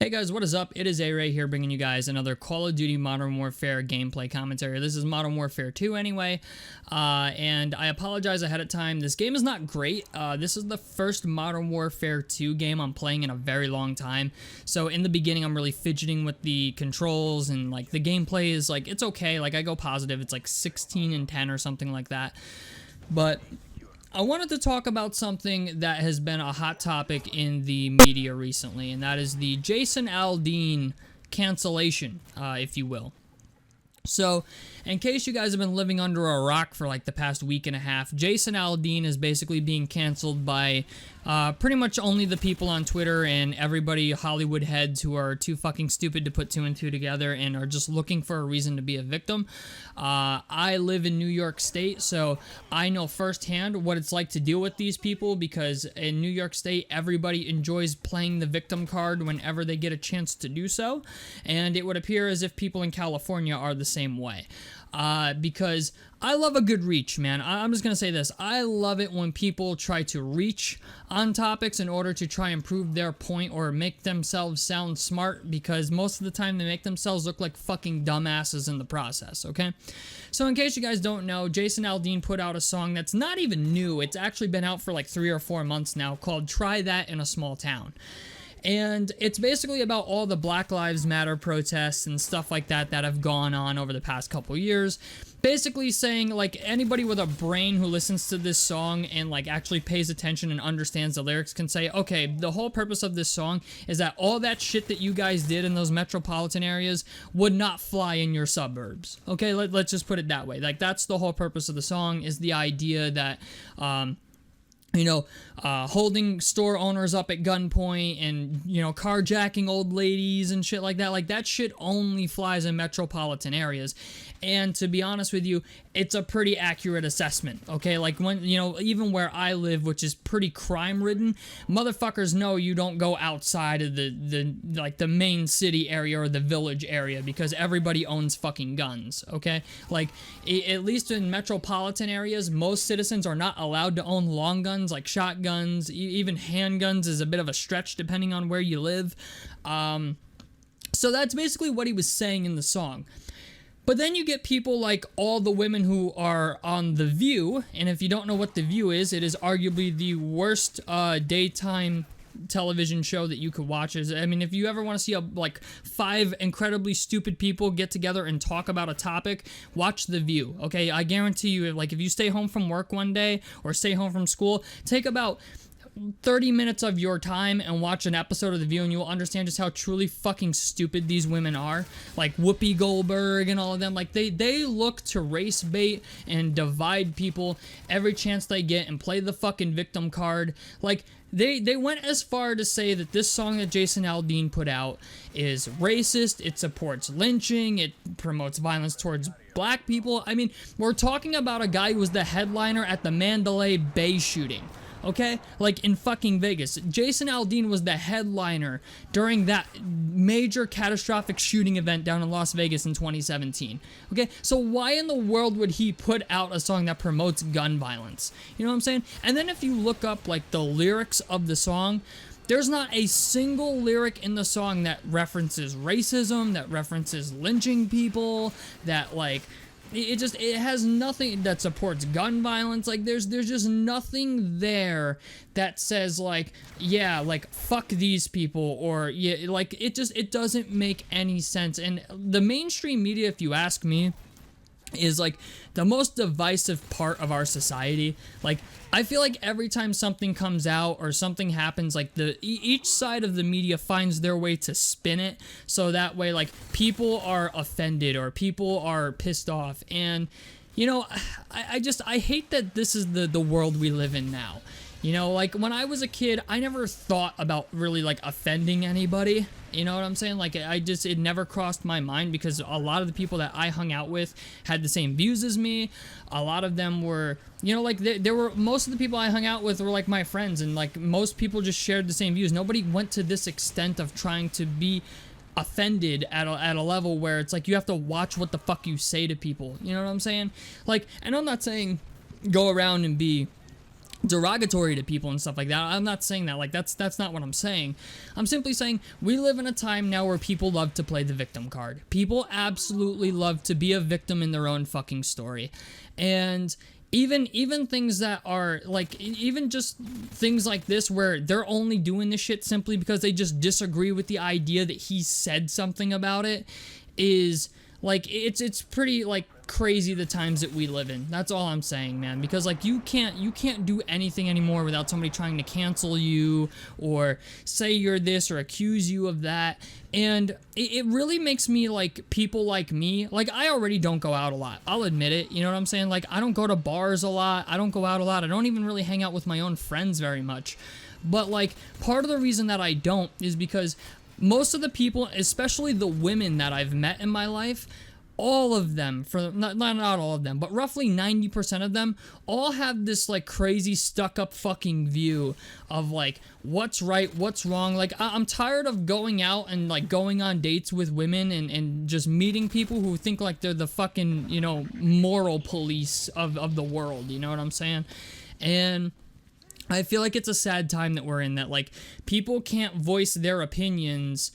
Hey guys, what is up? It is A-Ray here bringing you guys another Call of Duty Modern Warfare gameplay commentary. This is Modern Warfare 2 anyway, and I apologize ahead of time. This game is not great. This is the first Modern Warfare 2 game I'm playing in a very long time, so in the beginning I'm really fidgeting with the controls, and like the gameplay is like, it's okay, like I go positive, it's like 16 and 10 or something like that, but I wanted to talk about something that has been a hot topic in the media recently, and that is the Jason Aldean cancellation, if you will. So, in case you guys have been living under a rock for like the past week and a half, Jason Aldean is basically being canceled by pretty much only the people on Twitter and everybody Hollywood heads who are too fucking stupid to put two and two together and are just looking for a reason to be a victim. I live in New York State, so I know firsthand what it's like to deal with these people, because in New York State, everybody enjoys playing the victim card whenever they get a chance to do so, and it would appear as if people in California are the same way. Because I love a good reach, man. I'm just gonna say this. I love it when people try to reach on topics in order to try and prove their point or make themselves sound smart, because most of the time they make themselves look like fucking dumbasses in the process, okay? So in case you guys don't know, Jason Aldean put out a song that's not even new. It's actually been out for like 3 or 4 months now, called Try That in a Small Town. And it's basically about all the Black Lives Matter protests and stuff like that that have gone on over the past couple years. Basically saying, like, anybody with a brain who listens to this song and, like, actually pays attention and understands the lyrics can say, okay, the whole purpose of this song is that all that shit that you guys did in those metropolitan areas would not fly in your suburbs. Okay, let's just put it that way. Like, that's the whole purpose of the song, is the idea that, holding store owners up at gunpoint and, carjacking old ladies and shit like that. Like, that shit only flies in metropolitan areas. And to be honest with you, it's a pretty accurate assessment, okay? Like, when, even where I live, which is pretty crime-ridden, motherfuckers know you don't go outside of the main city area or the village area, because everybody owns fucking guns, okay? Like, at least in metropolitan areas, most citizens are not allowed to own long guns, like shotguns. Even handguns is a bit of a stretch depending on where you live. So that's basically what he was saying in the song. But then you get people like all the women who are on The View, and if you don't know what The View is, it is arguably the worst daytime television show that you could watch. If you ever want to see 5 incredibly stupid people get together and talk about a topic, watch The View, okay? I guarantee you, like, if you stay home from work one day or stay home from school, take about 30 minutes of your time and watch an episode of The View, and you will understand just how truly fucking stupid these women are. Like Whoopi Goldberg and all of them. Like, they look to race bait and divide people every chance they get and play the fucking victim card. Like, they went as far to say that this song that Jason Aldean put out is racist, it supports lynching, it promotes violence towards black people. I mean, we're talking about a guy who was the headliner at the Mandalay Bay shooting. Okay? Like, in fucking Vegas. Jason Aldean was the headliner during that major catastrophic shooting event down in Las Vegas in 2017. Okay? So why in the world would he put out a song that promotes gun violence? You know what I'm saying? And then if you look up, like, the lyrics of the song, there's not a single lyric in the song that references racism, that references lynching people, that, like, it has nothing that supports gun violence. Like, there's just nothing there that says, like, yeah, like, fuck these people, or, yeah, like, it doesn't make any sense. And the mainstream media, if you ask me, is like the most divisive part of our society. Like, I feel like every time something comes out or something happens, like each side of the media finds their way to spin it, so that way, like, people are offended or people are pissed off. And I hate that this is the world we live in now. Like, when I was a kid, I never thought about really, like, offending anybody. You know what I'm saying? Like, it never crossed my mind, because a lot of the people that I hung out with had the same views as me. A lot of them were, most of the people I hung out with were, like, my friends, and, like, most people just shared the same views. Nobody went to this extent of trying to be offended at a level where it's like you have to watch what the fuck you say to people. You know what I'm saying? Like, and I'm not saying go around and be derogatory to people and stuff like that. I'm not saying that. Like, that's not what I'm saying. I'm simply saying we live in a time now where people love to play the victim card. People absolutely love to be a victim in their own fucking story. And even things that are like, even just things like this where they're only doing this shit simply because they just disagree with the idea that he said something about it, is like, it's pretty like crazy the times that we live in. That's all I'm saying, man, because like you can't do anything anymore without somebody trying to cancel you or say you're this or accuse you of that. And it really makes me like, people like me, like, I already don't go out a lot, I'll admit it, you know what I'm saying? Like, I don't go to bars a lot, I don't go out a lot, I don't even really hang out with my own friends very much. But like, part of the reason that I don't is because most of the people, especially the women that I've met in my life, all of them, for not all of them, but roughly 90% of them, all have this like crazy stuck up fucking view of like what's right, what's wrong. Like, I'm tired of going out and like going on dates with women and just meeting people who think like they're the fucking, you know, moral police of the world, you know what I'm saying? And I feel like it's a sad time that we're in, that like people can't voice their opinions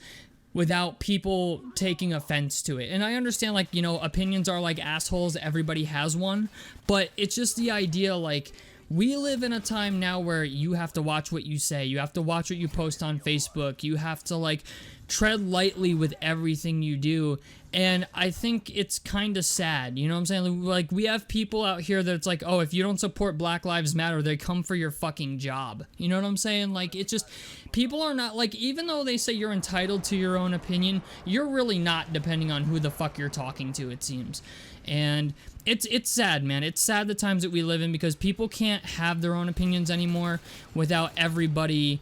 without people taking offense to it. And I understand, like, you know, opinions are like assholes, everybody has one, but it's just the idea, like, we live in a time now where you have to watch what you say, you have to watch what you post on Facebook, you have to like tread lightly with everything you do. And I think it's kind of sad, you know what I'm saying? Like, we have people out here that's like, oh, if you don't support Black Lives Matter, they come for your fucking job. You know what I'm saying? Like, it's just, people are not, like, even though they say you're entitled to your own opinion, you're really not, depending on who the fuck you're talking to, it seems. And it's sad, man. It's sad the times that we live in, because people can't have their own opinions anymore without everybody,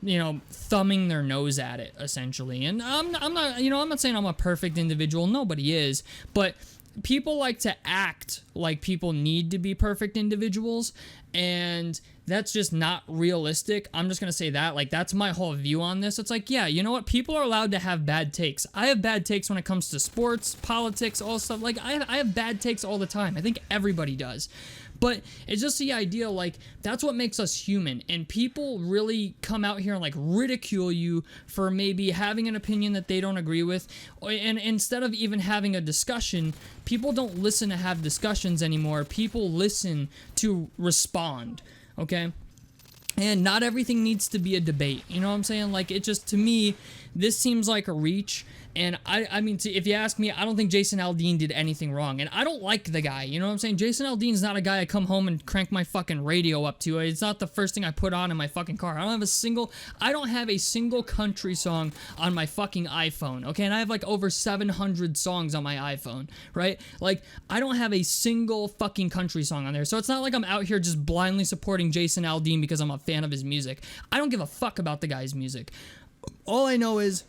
you know, thumbing their nose at it, essentially. And I'm not, you know, I'm not saying I'm a perfect individual. Nobody is. But people like to act like people need to be perfect individuals, and that's just not realistic. I'm just gonna say that. Like, that's my whole view on this. It's like, yeah, you know what? People are allowed to have bad takes. I have bad takes when it comes to sports, politics, all stuff. Like, I have bad takes all the time. I think everybody does. But it's just the idea, like, that's what makes us human. And people really come out here and, like, ridicule you for maybe having an opinion that they don't agree with. And instead of even having a discussion, people don't listen to have discussions anymore. People listen to respond, okay? And not everything needs to be a debate. You know what I'm saying? Like, it just, to me, this seems like a reach. And I mean, if you ask me, I don't think Jason Aldean did anything wrong. And I don't like the guy, you know what I'm saying? Jason Aldean's not a guy I come home and crank my fucking radio up to. It's not the first thing I put on in my fucking car. I don't have a single country song on my fucking iPhone, okay? And I have like over 700 songs on my iPhone, right? Like, I don't have a single fucking country song on there. So it's not like I'm out here just blindly supporting Jason Aldean because I'm a fan of his music. I don't give a fuck about the guy's music. All I know is,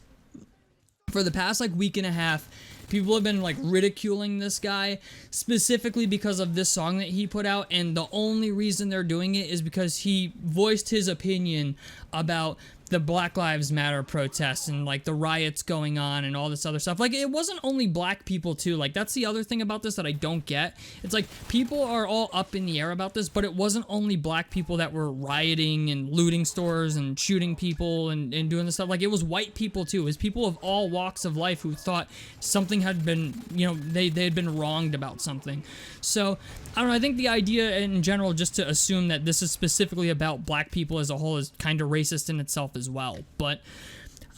for the past like week and a half, people have been like ridiculing this guy specifically because of this song that he put out, and the only reason they're doing it is because he voiced his opinion about the Black Lives Matter protests and like the riots going on and all this other stuff. Like, it wasn't only black people too. Like, that's the other thing about this that I don't get. It's like, people are all up in the air about this, but it wasn't only black people that were rioting and looting stores and shooting people and doing this stuff. Like, it was white people too. It was people of all walks of life who thought something had been, you know, they had been wronged about something. So, I don't know, I think the idea in general, just to assume that this is specifically about black people as a whole, is kind of racist in itself as well. But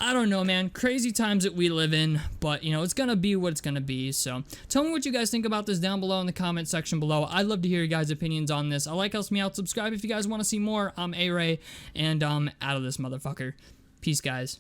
I don't know, man. Crazy times that we live in, but, you know, it's gonna be what it's gonna be. So tell me what you guys think about this down below in the comment section below. I'd love to hear your guys' opinions on this. Helps me out. Subscribe if you guys want to see more. I'm A-Ray, and I'm out of this motherfucker. Peace, guys.